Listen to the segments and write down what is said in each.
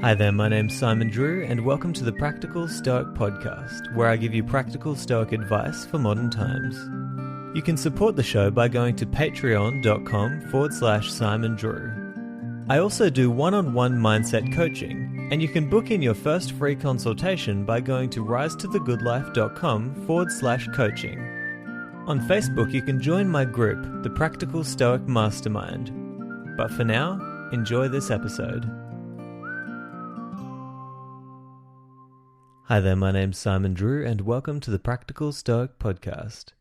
Hi there, my name's Simon Drew, and welcome to the Practical Stoic Podcast, where I give you practical Stoic advice for modern times. You can support the show by going to patreon.com/Simon Drew. I also do one-on-one mindset coaching, and you can book in your first free consultation by going to risetothegoodlife.com/coaching. On Facebook, you can join my group, the Practical Stoic Mastermind. But for now, enjoy this episode. Hi there, my name's Simon Drew, and welcome to the Practical Stoic Podcast.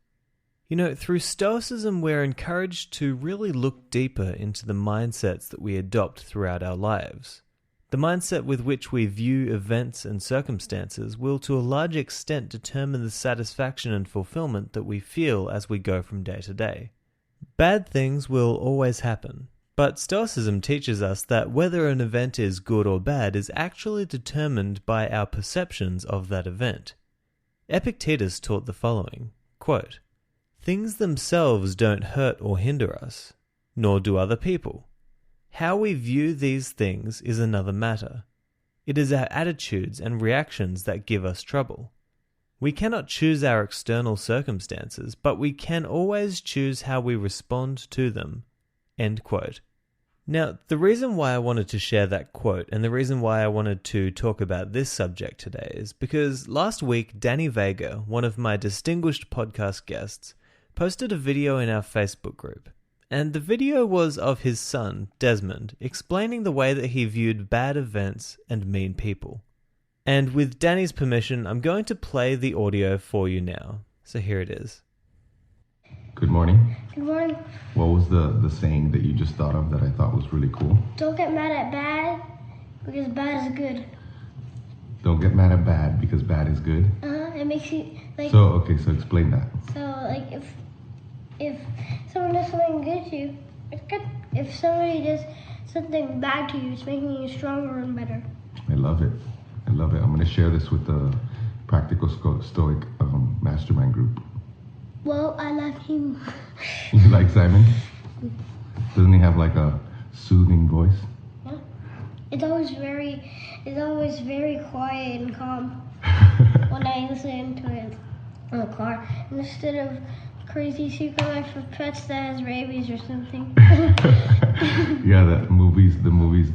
You know, through Stoicism, we're encouraged to really look deeper into the mindsets that we adopt throughout our lives. The mindset with which we view events and circumstances will to a large extent determine the satisfaction and fulfillment that we feel as we go from day to day. Bad things will always happen. But Stoicism teaches us that whether an event is good or bad is actually determined by our perceptions of that event. Epictetus taught the following, quote, "Things themselves don't hurt or hinder us, nor do other people. How we view these things is another matter. It is our attitudes and reactions that give us trouble. We cannot choose our external circumstances, but we can always choose how we respond to them." End quote. Now, the reason why I wanted to share that quote and the reason why I wanted to talk about this subject today is because last week, Danny Vega, one of my distinguished podcast guests, posted a video in our Facebook group. And the video was of his son, Desmond, explaining the way that he viewed bad events and mean people. And with Danny's permission, I'm going to play the audio for you now. So here it is. Good morning. Good morning. What was the saying that you just thought of that I thought was really cool? Don't get mad at bad, because bad is good. Don't get mad at bad because bad is good? It makes you, like... So explain that. So, like, if someone does something good to you, it's good. If somebody does something bad to you, it's making you stronger and better. I love it. I'm going to share this with the Practical Stoic Mastermind group. Well, I like him. You like Simon? Doesn't he have like a soothing voice? Yeah. It's always very quiet and calm when I listen to it in the car, instead of crazy Secret Life of Pets that has rabies or something. Yeah, the movies, the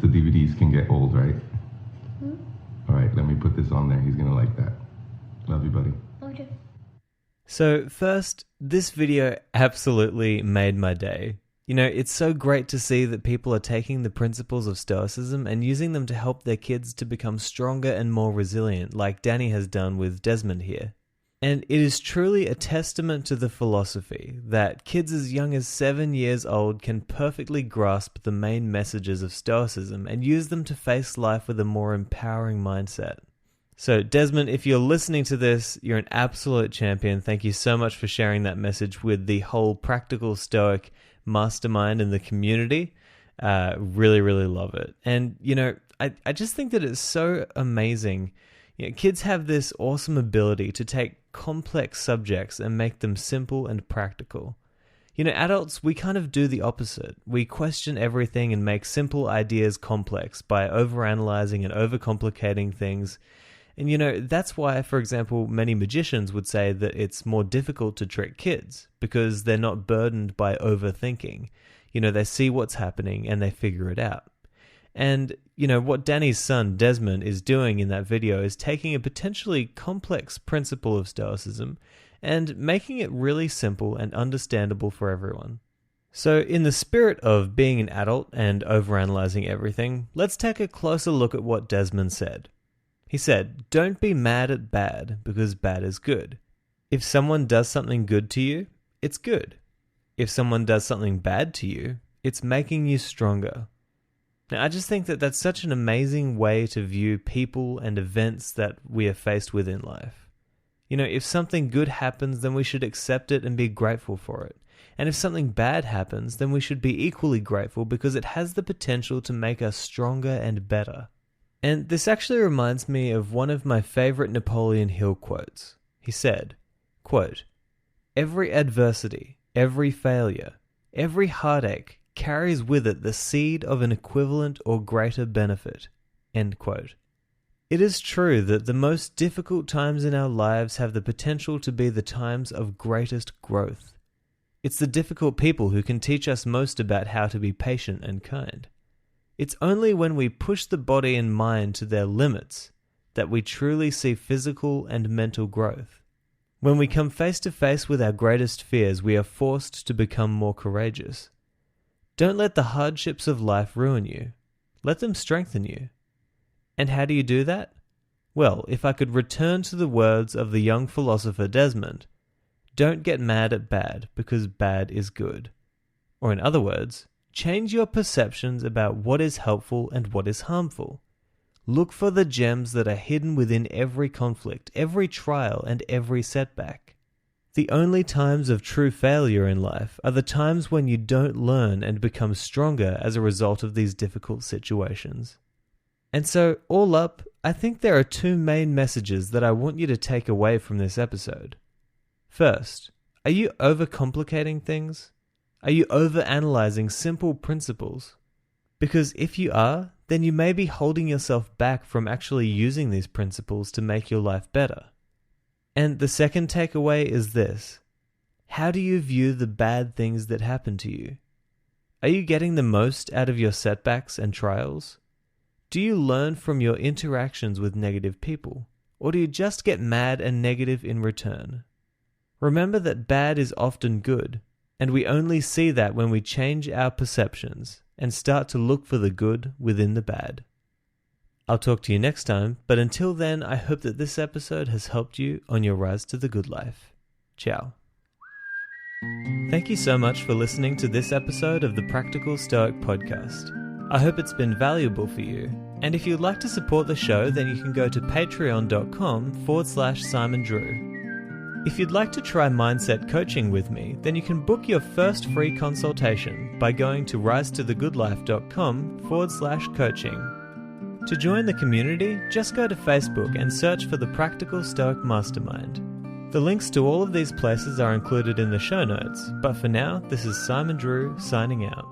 DVDs can get old, right? All right, let me put this on there. He's gonna like that. Love you, buddy. Okay. So first, this video absolutely made my day. You know, it's so great to see that people are taking the principles of Stoicism and using them to help their kids to become stronger and more resilient, like Danny has done with Desmond here. And it is truly a testament to the philosophy that kids as young as 7 years old can perfectly grasp the main messages of Stoicism and use them to face life with a more empowering mindset. So Desmond, if you're listening to this, you're an absolute champion. Thank you so much for sharing that message with the whole Practical Stoic Mastermind and the community. Really, really love it. And, you know, I just think that it's so amazing. You know, kids have this awesome ability to take complex subjects and make them simple and practical. You know, adults, we kind of do the opposite. We question everything and make simple ideas complex by overanalyzing and overcomplicating things. And, you know, that's why, for example, many magicians would say that it's more difficult to trick kids because they're not burdened by overthinking. You know, they see what's happening and they figure it out. And, you know, what Danny's son, Desmond, is doing in that video is taking a potentially complex principle of Stoicism and making it really simple and understandable for everyone. So, in the spirit of being an adult and overanalyzing everything, let's take a closer look at what Desmond said. He said, "Don't be mad at bad because bad is good. If someone does something good to you, it's good. If someone does something bad to you, it's making you stronger." Now, I just think that that's such an amazing way to view people and events that we are faced with in life. You know, if something good happens, then we should accept it and be grateful for it. And if something bad happens, then we should be equally grateful because it has the potential to make us stronger and better. And this actually reminds me of one of my favorite Napoleon Hill quotes. He said, quote, "Every adversity, every failure, every heartache carries with it the seed of an equivalent or greater benefit." End quote. It is true that the most difficult times in our lives have the potential to be the times of greatest growth. It's the difficult people who can teach us most about how to be patient and kind. It's only when we push the body and mind to their limits that we truly see physical and mental growth. When we come face to face with our greatest fears, we are forced to become more courageous. Don't let the hardships of life ruin you. Let them strengthen you. And how do you do that? Well, if I could return to the words of the young philosopher Desmond, don't get mad at bad because bad is good. Or in other words, change your perceptions about what is helpful and what is harmful. Look for the gems that are hidden within every conflict, every trial, and every setback. The only times of true failure in life are the times when you don't learn and become stronger as a result of these difficult situations. And so, all up, I think there are two main messages that I want you to take away from this episode. First, are you overcomplicating things? Are you overanalyzing simple principles? Because if you are, then you may be holding yourself back from actually using these principles to make your life better. And the second takeaway is this: how do you view the bad things that happen to you? Are you getting the most out of your setbacks and trials? Do you learn from your interactions with negative people? Or do you just get mad and negative in return? Remember that bad is often good, and we only see that when we change our perceptions and start to look for the good within the bad. I'll talk to you next time, but until then, I hope that this episode has helped you on your rise to the good life. Ciao. Thank you so much for listening to this episode of the Practical Stoic Podcast. I hope it's been valuable for you, and if you'd like to support the show, then you can go to patreon.com/Simon Drew. If you'd like to try mindset coaching with me, then you can book your first free consultation by going to risetothegoodlife.com/coaching. To join the community, just go to Facebook and search for the Practical Stoic Mastermind. The links to all of these places are included in the show notes, but for now, this is Simon Drew signing out.